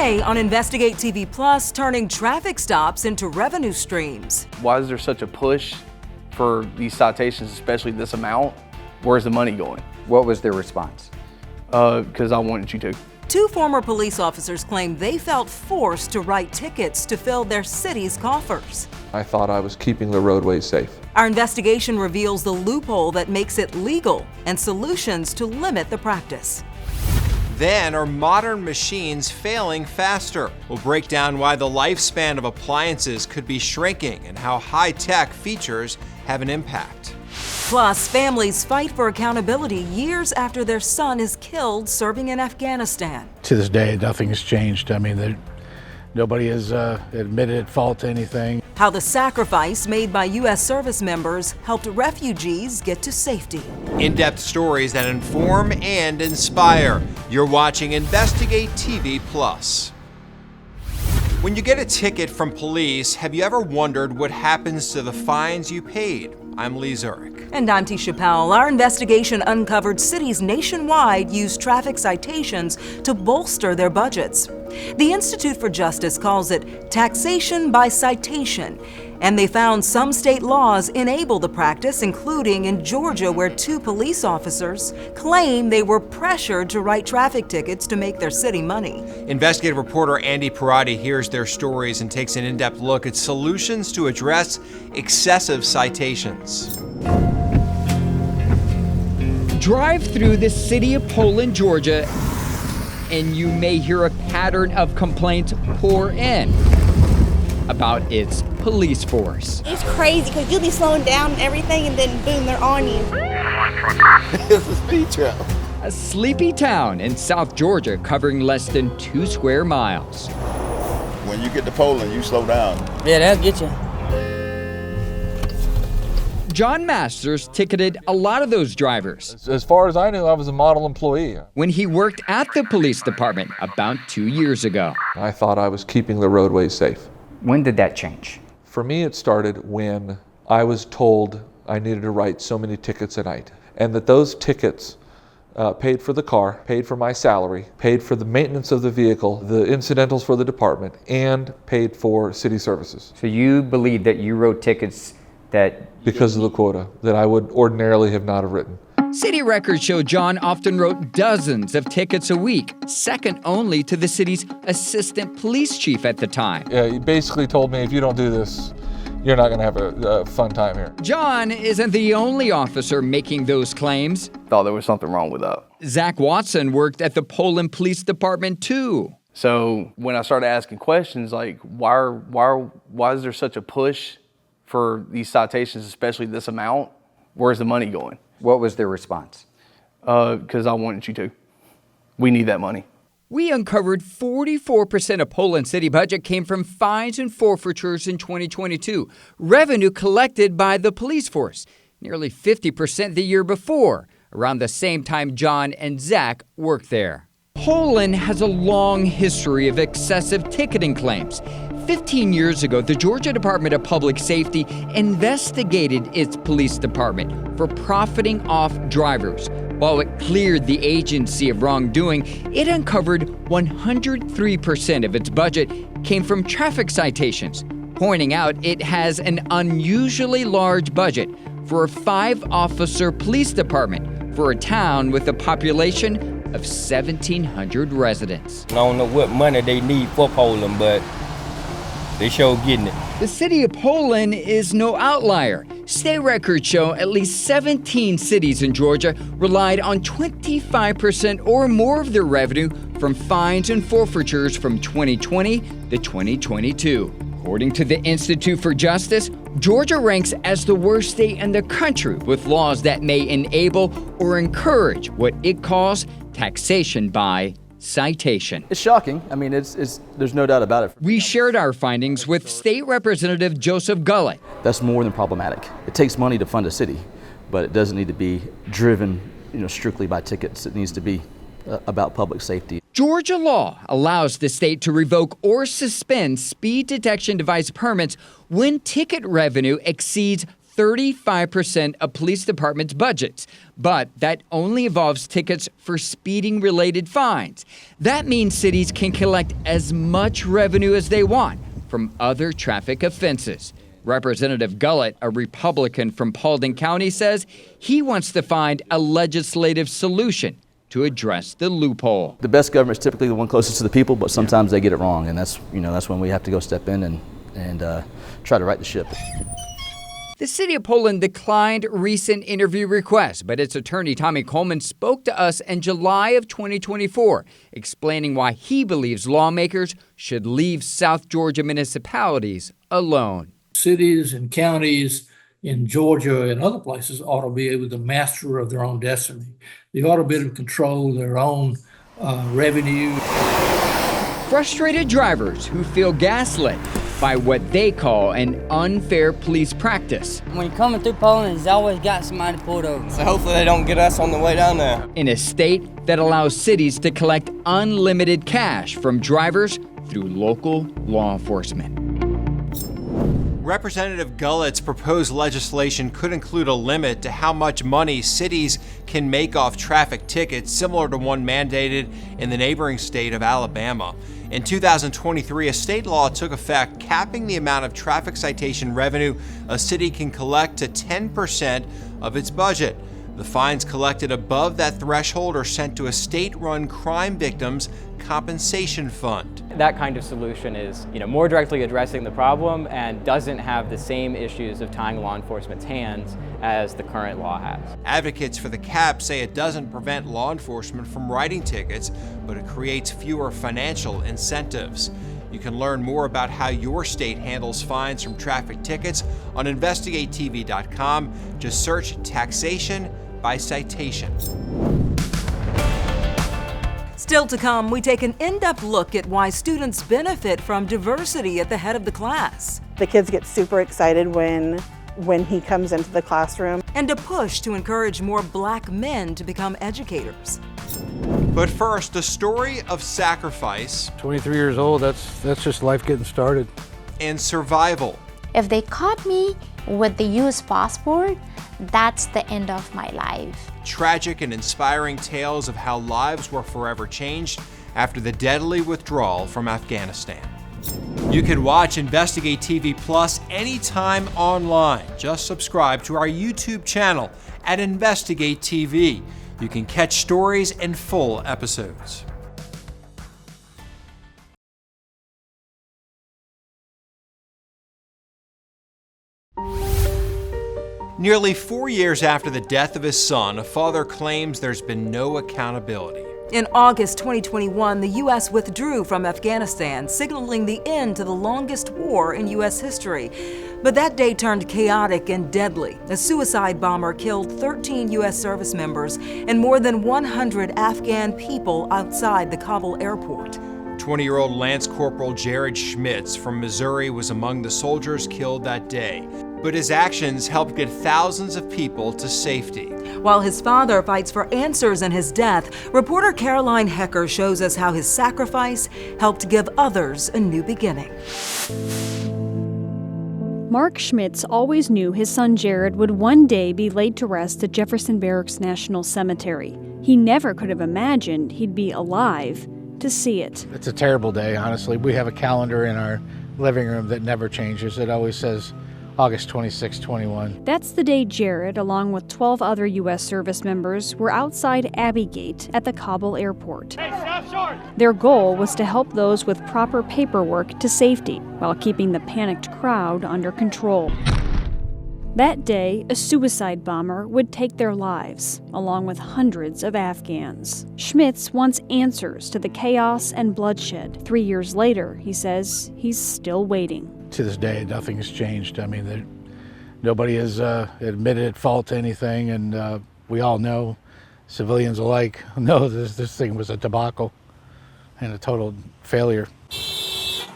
Today on Investigate TV Plus, turning traffic stops into revenue streams. Why is there such a push for these citations, especially this amount? Where's the money going? What was their response? Because I wanted you to. Two former police officers claim they felt forced to write tickets to fill their city's coffers. I thought I was keeping the roadways safe. Our investigation reveals the loophole that makes it legal and solutions to limit the practice. Then, are modern machines failing faster? We'll break down why the lifespan of appliances could be shrinking and how high-tech features have an impact. Plus, families fight for accountability years after their son is killed serving in Afghanistan. To this day, nothing has changed. I mean, nobody has admitted fault to anything. How the sacrifice made by U.S. service members helped refugees get to safety. In-depth stories that inform and inspire. You're watching Investigate TV Plus. When you get a ticket from police, have you ever wondered what happens to the fines you paid? I'm Lee Zurich. And I'm Tisha Powell. Our investigation uncovered cities nationwide use traffic citations to bolster their budgets. The Institute for Justice calls it taxation by citation, and they found some state laws enable the practice, including in Georgia, where two police officers claim they were pressured to write traffic tickets to make their city money. Investigative reporter Andy Parati hears their stories and takes an in-depth look at solutions to address excessive citations. Drive through the city of Poland, Georgia, and you may hear a pattern of complaints pour in about its police force. It's crazy because you'll be slowing down and everything, and then boom, they're on you. It's a speed trap. A sleepy town in South Georgia covering less than 2 square miles. When you get to Poland, you slow down. Yeah, that'll get you. John Masters ticketed a lot of those drivers. As far as I knew, I was a model employee. When he worked at the police department about 2 years ago. I thought I was keeping the roadways safe. When did that change? For me, it started when I was told I needed to write so many tickets a night, and that those tickets paid for the car, paid for my salary, paid for the maintenance of the vehicle, the incidentals for the department, and paid for city services. So you believe that you wrote tickets that... Because of the quota that I would ordinarily have not have written. City records show John often wrote dozens of tickets a week, second only to the city's assistant police chief at the time. Yeah, he basically told me, if you don't do this, you're not going to have a fun time here. John isn't the only officer making those claims. Thought there was something wrong with that. Zach Watson worked at the Poland Police Department too. So when I started asking questions like, why is there such a push for these citations, especially this amount? Where's the money going? What was their response? Because I wanted you to. We need that money. We uncovered 44% of Poland's city budget came from fines and forfeitures in 2022, revenue collected by the police force, nearly 50% the year before, around the same time John and Zach worked there. Poland has a long history of excessive ticketing claims. 15 years ago, the Georgia Department of Public Safety investigated its police department for profiting off drivers. While it cleared the agency of wrongdoing, it uncovered 103% of its budget came from traffic citations, pointing out it has an unusually large budget for a 5-officer police department for a town with a population of 1,700 residents. I don't know what money they need for Poland, but they sure getting it. The city of Poland is no outlier. State records show at least 17 cities in Georgia relied on 25% or more of their revenue from fines and forfeitures from 2020 to 2022. According to the Institute for Justice, Georgia ranks as the worst state in the country with laws that may enable or encourage what it calls taxation by citation. It's shocking. I mean, there's no doubt about it. We shared our findings with State Representative Joseph Gullett. That's more than problematic. It takes money to fund a city, but it doesn't need to be driven, strictly by tickets. It needs to be about public safety. Georgia law allows the state to revoke or suspend speed detection device permits when ticket revenue exceeds 35% of police departments' budgets. But that only involves tickets for speeding-related fines. That means cities can collect as much revenue as they want from other traffic offenses. Representative Gullett, a Republican from Paulding County, says he wants to find a legislative solution to address the loophole. The best government is typically the one closest to the people, but sometimes they get it wrong, and that's when we have to go step in and try to right the ship. The city of Poland declined recent interview requests, but its attorney Tommy Coleman spoke to us in July of 2024, explaining why he believes lawmakers should leave South Georgia municipalities alone. Cities and counties in Georgia and other places ought to be able to master of their own destiny. They ought to be able to control their own revenue. Frustrated drivers who feel gaslit by what they call an unfair police practice. When you're coming through Poland, there's always got somebody pulled over. So hopefully they don't get us on the way down there. In a state that allows cities to collect unlimited cash from drivers through local law enforcement. Representative Gullett's proposed legislation could include a limit to how much money cities can make off traffic tickets, similar to one mandated in the neighboring state of Alabama. In 2023, a state law took effect capping the amount of traffic citation revenue a city can collect to 10% of its budget. The fines collected above that threshold are sent to a state-run crime victims compensation fund. That kind of solution is, more directly addressing the problem and doesn't have the same issues of tying law enforcement's hands as the current law has. Advocates for the cap say it doesn't prevent law enforcement from writing tickets, but it creates fewer financial incentives. You can learn more about how your state handles fines from traffic tickets on InvestigateTV.com. Just search Taxation by Citation. Still to come, we take an in-depth look at why students benefit from diversity at the head of the class. The kids get super excited when he comes into the classroom. And a push to encourage more black men to become educators. But first, a story of sacrifice. 23 years old, that's just life getting started. And survival. If they caught me with the U.S. passport, that's the end of my life. Tragic and inspiring tales of how lives were forever changed after the deadly withdrawal from Afghanistan. You can watch Investigate TV Plus anytime online. Just subscribe to our YouTube channel at Investigate TV. You can catch stories and full episodes. Nearly 4 years after the death of his son, a father claims there's been no accountability. In August 2021, the U.S. withdrew from Afghanistan, signaling the end to the longest war in U.S. history. But that day turned chaotic and deadly. A suicide bomber killed 13 U.S. service members and more than 100 Afghan people outside the Kabul airport. 20-year-old Lance Corporal Jared Schmitz from Missouri was among the soldiers killed that day. But his actions helped get thousands of people to safety. While his father fights for answers in his death, reporter Caroline Hecker shows us how his sacrifice helped give others a new beginning. Mark Schmitz always knew his son Jared would one day be laid to rest at Jefferson Barracks National Cemetery. He never could have imagined he'd be alive to see it. It's a terrible day, honestly. We have a calendar in our living room that never changes. It always says August 26, 21. That's the day Jared, along with 12 other U.S. service members, were outside Abbey Gate at the Kabul airport. Hey, stop short! Their goal was to help those with proper paperwork to safety while keeping the panicked crowd under control. That day, a suicide bomber would take their lives, along with hundreds of Afghans. Schmitz wants answers to the chaos and bloodshed. 3 years later, he says he's still waiting. To this day, nothing has changed. I mean, nobody has admitted at fault to anything, and we all know, civilians alike, know this thing was a debacle and a total failure.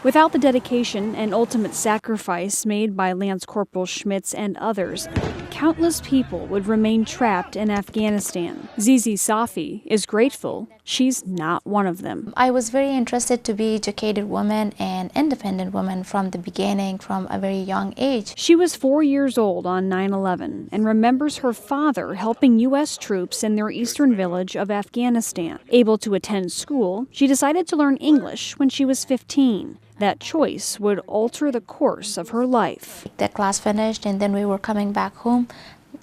Without the dedication and ultimate sacrifice made by Lance Corporal Schmitz and others, countless people would remain trapped in Afghanistan. Zizi Safi is grateful she's not one of them. I was very interested to be educated woman and independent woman from the beginning, from a very young age. She was 4 years old on 9/11 and remembers her father helping U.S. troops in their eastern village of Afghanistan. Able to attend school, she decided to learn English when she was 15. That choice would alter the course of her life. The class finished and then we were coming back home.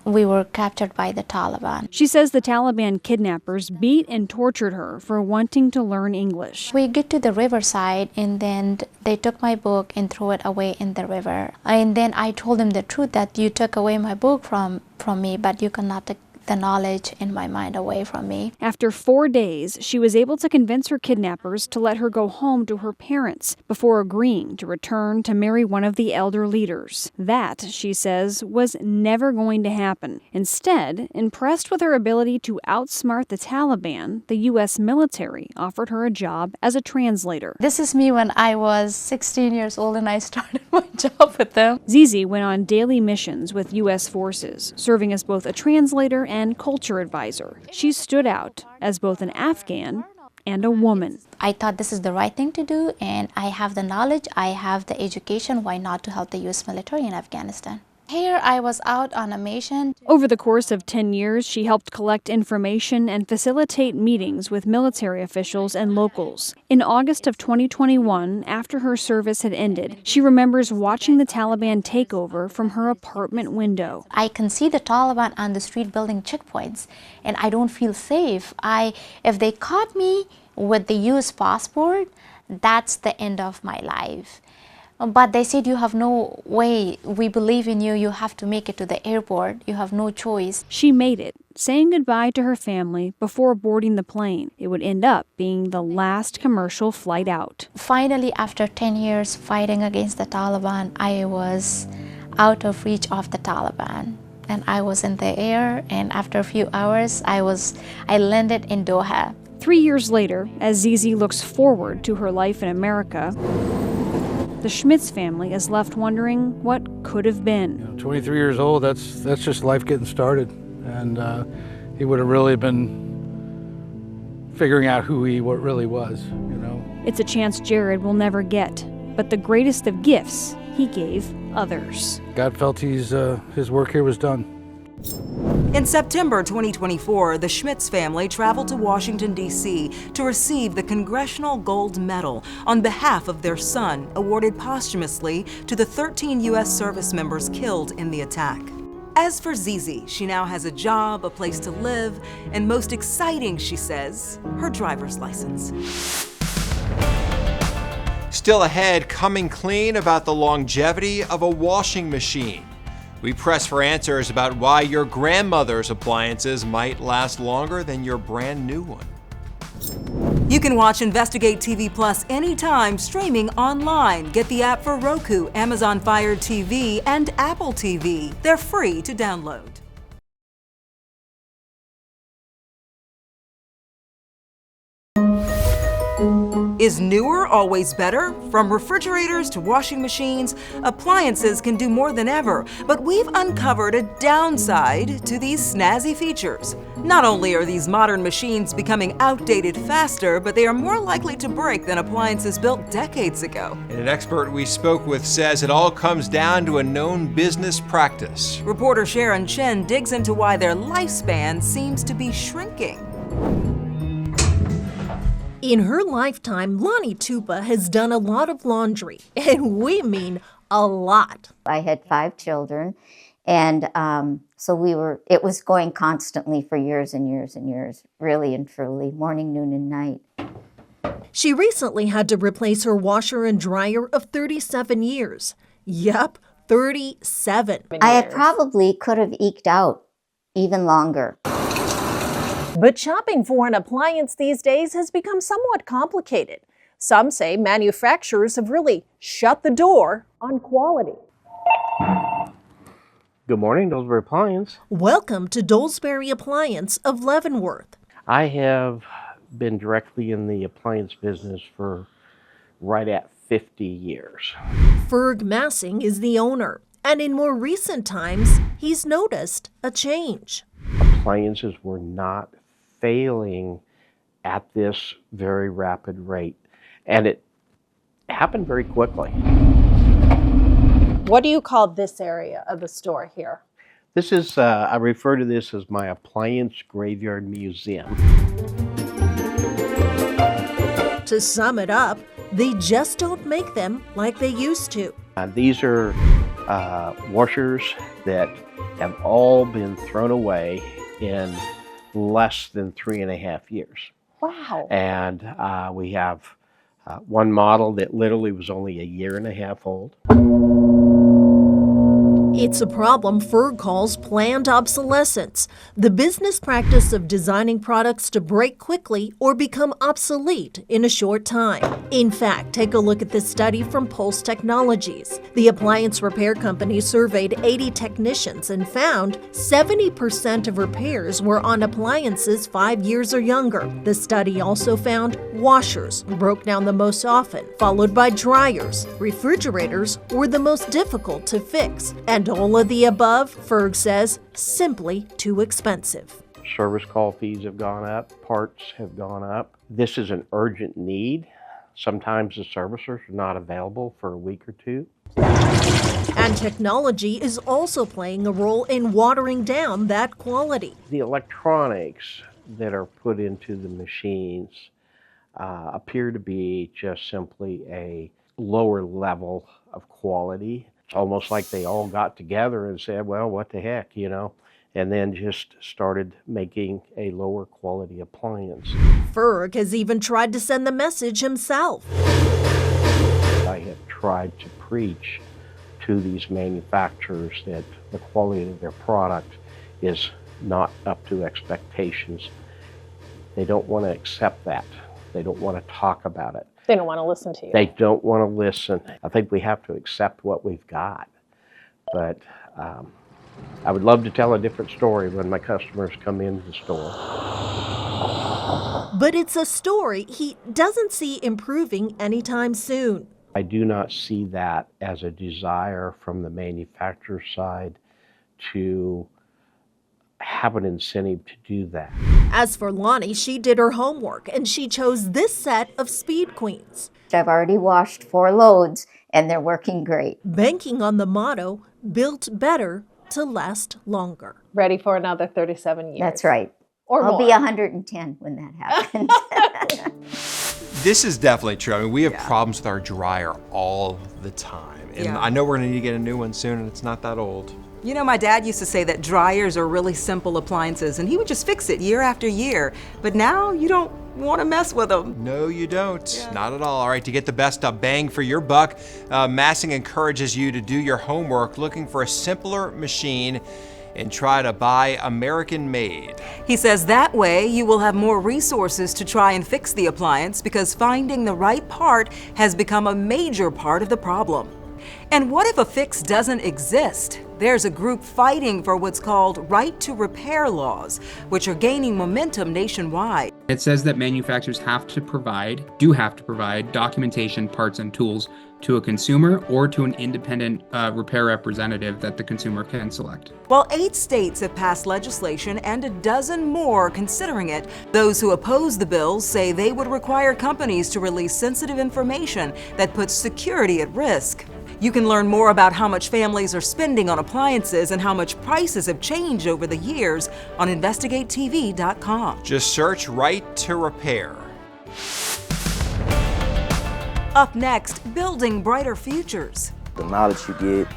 We were captured by the Taliban. She says the Taliban kidnappers beat and tortured her for wanting to learn English. We get to the riverside and then they took my book and threw it away in the river. And then I told them the truth that you took away my book from me, but you cannot take the knowledge in my mind away from me. After 4 days, she was able to convince her kidnappers to let her go home to her parents before agreeing to return to marry one of the elder leaders. That, she says, was never going to happen. Instead, impressed with her ability to outsmart the Taliban, the U.S. military offered her a job as a translator. This is me when I was 16 years old and I started my job with them. Zizi went on daily missions with U.S. forces, serving as both a translator and culture advisor. She stood out as both an Afghan and a woman. I thought this is the right thing to do, and I have the knowledge, I have the education, why not to help the U.S. military in Afghanistan? Here I was out on a mission. Over the course of 10 years, she helped collect information and facilitate meetings with military officials and locals. In August of 2021, after her service had ended, she remembers watching the Taliban take over from her apartment window. I can see the Taliban on the street building checkpoints, and I don't feel safe. If they caught me with the U.S. passport, that's the end of my life. But they said, you have no way, we believe in you, you have to make it to the airport, you have no choice. She made it, saying goodbye to her family before boarding the plane. It would end up being the last commercial flight out. Finally, after 10 years fighting against the Taliban, I was out of reach of the Taliban. And I was in the air, and after a few hours, I landed in Doha. 3 years later, as Zizi looks forward to her life in America, the Schmitz family is left wondering what could have been. 23 years old, that's just life getting started. And he would have really been figuring out who he really was, It's a chance Jared will never get, but the greatest of gifts he gave others. God felt his work here was done. In September 2024, the Schmitz family traveled to Washington, D.C. to receive the Congressional Gold Medal on behalf of their son, awarded posthumously to the 13 U.S. service members killed in the attack. As for Zizi, she now has a job, a place to live, and most exciting, she says, her driver's license. Still ahead, coming clean about the longevity of a washing machine. We press for answers about why your grandmother's appliances might last longer than your brand new one. You can watch Investigate TV Plus anytime, streaming online. Get the app for Roku, Amazon Fire TV, and Apple TV. They're free to download. Is newer always better? From refrigerators to washing machines, appliances can do more than ever, but we've uncovered a downside to these snazzy features. Not only are these modern machines becoming outdated faster, but they are more likely to break than appliances built decades ago. And an expert we spoke with says it all comes down to a known business practice. Reporter Sharon Chen digs into why their lifespan seems to be shrinking. In her lifetime, Lonnie Tupa has done a lot of laundry, and we mean a lot. I had 5 children, and so it was going constantly for years and years and years, really and truly, morning, noon, and night. She recently had to replace her washer and dryer of 37 years. Yep, 37. I probably could have eked out even longer. But shopping for an appliance these days has become somewhat complicated. Some say manufacturers have really shut the door on quality. Good morning, Dolesbury Appliance. Welcome to Dolesbury Appliance of Leavenworth. I have been directly in the appliance business for right at 50 years. Ferg Massing is the owner. And in more recent times, he's noticed a change. Appliances were not failing at this very rapid rate, and it happened very quickly. What do you call this area of the store here? This is, I refer to this as my appliance graveyard museum. To sum it up, they just don't make them like they used to. These are washers that have all been thrown away in less than 3.5 years. Wow. And we have one model that literally was only 1.5 years old. It's a problem Ferg calls planned obsolescence, the business practice of designing products to break quickly or become obsolete in a short time. In fact, take a look at this study from Pulse Technologies. The appliance repair company surveyed 80 technicians and found 70% of repairs were on appliances 5 years or younger. The study also found washers broke down the most often, followed by dryers. Refrigerators were the most difficult to fix. And all of the above, Ferg says, simply too expensive. Service call fees have gone up, parts have gone up. This is an urgent need. Sometimes the servicers are not available for a week or two. And technology is also playing a role in watering down that quality. The electronics that are put into the machines appear to be just simply a lower level of quality. It's almost like they all got together and said, well, what the heck, you know, and then just started making a lower quality appliance. Ferg has even tried to send the message himself. I have tried to preach to these manufacturers that the quality of their product is not up to expectations. They don't want to accept that. They don't want to talk about it. They don't want to listen to you. They don't want to listen. I think we have to accept what we've got. But I would love to tell a different story when my customers come into the store. But it's a story he doesn't see improving anytime soon. I do not see that as a desire from the manufacturer side to have an incentive to do that. As for Lonnie, she did her homework and she chose this set of Speed Queens. I've already washed 4 loads and they're working great. Banking on the motto, built better to last longer. Ready for another 37 years. That's right. Or I'll more. be 110 when that happens. This is definitely true. I mean, we have problems with our dryer all the time. And I know we're gonna need to get a new one soon, and it's not that old. You know, my dad used to say that dryers are really simple appliances, and he would just fix it year after year. But now you don't want to mess with them. No, you don't. Not at all. All right, to get the best bang for your buck, Massing encourages you to do your homework looking for a simpler machine and try to buy American made. He says that way you will have more resources to try and fix the appliance because finding the right part has become a major part of the problem. And what if a fix doesn't exist? There's a group fighting for what's called right to repair laws, which are gaining momentum nationwide. It says that manufacturers do have to provide documentation, parts, and tools to a consumer or to an independent repair representative that the consumer can select. While 8 states have passed legislation and a dozen more considering it, those who oppose the bills say they would require companies to release sensitive information that puts security at risk. You can learn more about how much families are spending on appliances and how much prices have changed over the years on InvestigateTV.com. Just search Right to Repair. Up next, building brighter futures. The knowledge you get,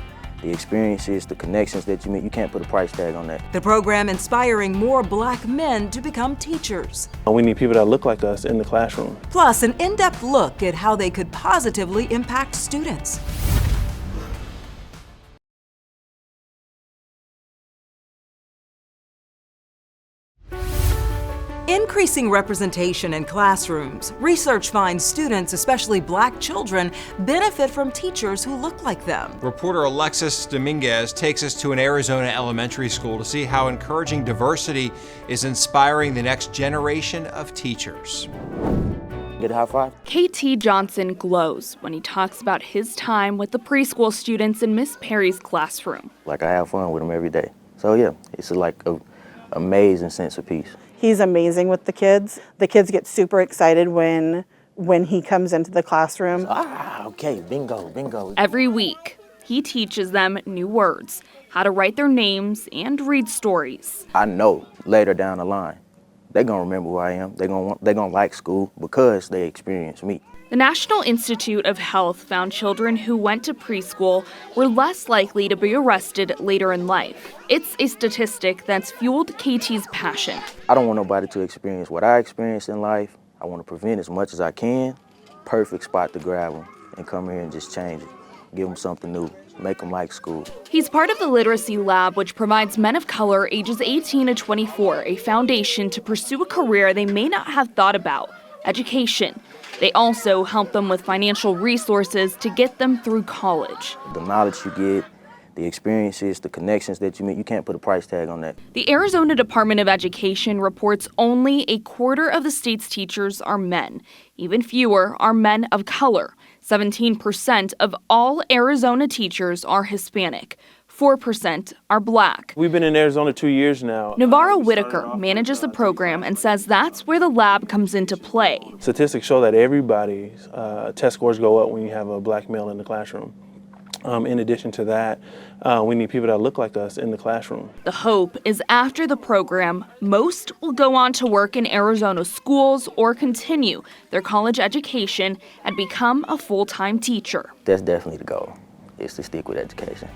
the experiences, the connections that you make, you can't put a price tag on that. The program inspiring more Black men to become teachers. We need people that look like us in the classroom. Plus, an in-depth look at how they could positively impact students. Increasing representation in classrooms. Research finds students, especially Black children, benefit from teachers who look like them. Reporter Alexis Dominguez takes us to an Arizona elementary school to see how encouraging diversity is inspiring the next generation of teachers. Get a high five? KT Johnson glows when he talks about his time with the preschool students in Miss Perry's classroom. Like, I have fun with them every day. So yeah, it's like an amazing sense of peace. He's amazing with the kids. The kids get super excited when he comes into the classroom. Okay, bingo, bingo. Every week, he teaches them new words, how to write their names, and read stories. I know later down the line, they're gonna remember who I am. They're gonna like school because they experienced me. The National Institute of Health found children who went to preschool were less likely to be arrested later in life. It's a statistic that's fueled KT's passion. I don't want nobody to experience what I experienced in life. I want to prevent as much as I can. Perfect spot to grab them and come here and just change it. Give them something new, make them like school. He's part of the Literacy Lab, which provides men of color ages 18 to 24 a foundation to pursue a career they may not have thought about, education. They also help them with financial resources to get them through college. The knowledge you get, the experiences, the connections that you meet, you can't put a price tag on that. The Arizona Department of Education reports only a quarter of the state's teachers are men. Even fewer are men of color. 17% of all Arizona teachers are Hispanic. 4% are black. We've been in Arizona 2 years now. Navarro Whitaker manages the program and says that's where the lab comes into play. Statistics show that everybody's test scores go up when you have a black male in the classroom. In addition to that, we need people that look like us in the classroom. The hope is after the program, most will go on to work in Arizona schools or continue their college education and become a full-time teacher. That's definitely the goal, is to stick with education.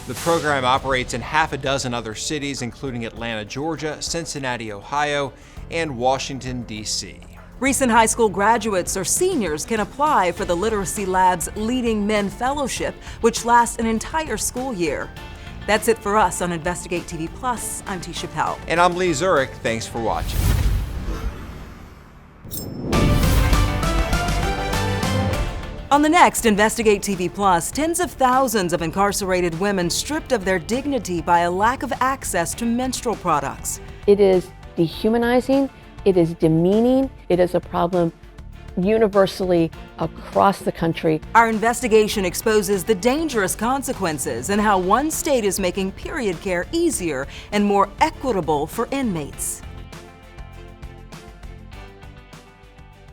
The program operates in half a dozen other cities, including Atlanta, Georgia, Cincinnati, Ohio, and Washington, D.C. Recent high school graduates or seniors can apply for the Literacy Lab's Leading Men Fellowship, which lasts an entire school year. That's it for us on Investigate TV Plus. I'm Tisha Pell. And I'm Lee Zurich. Thanks for watching. On the next Investigate TV Plus, tens of thousands of incarcerated women stripped of their dignity by a lack of access to menstrual products. It is dehumanizing, it is demeaning, it is a problem universally across the country. Our investigation exposes the dangerous consequences and how one state is making period care easier and more equitable for inmates.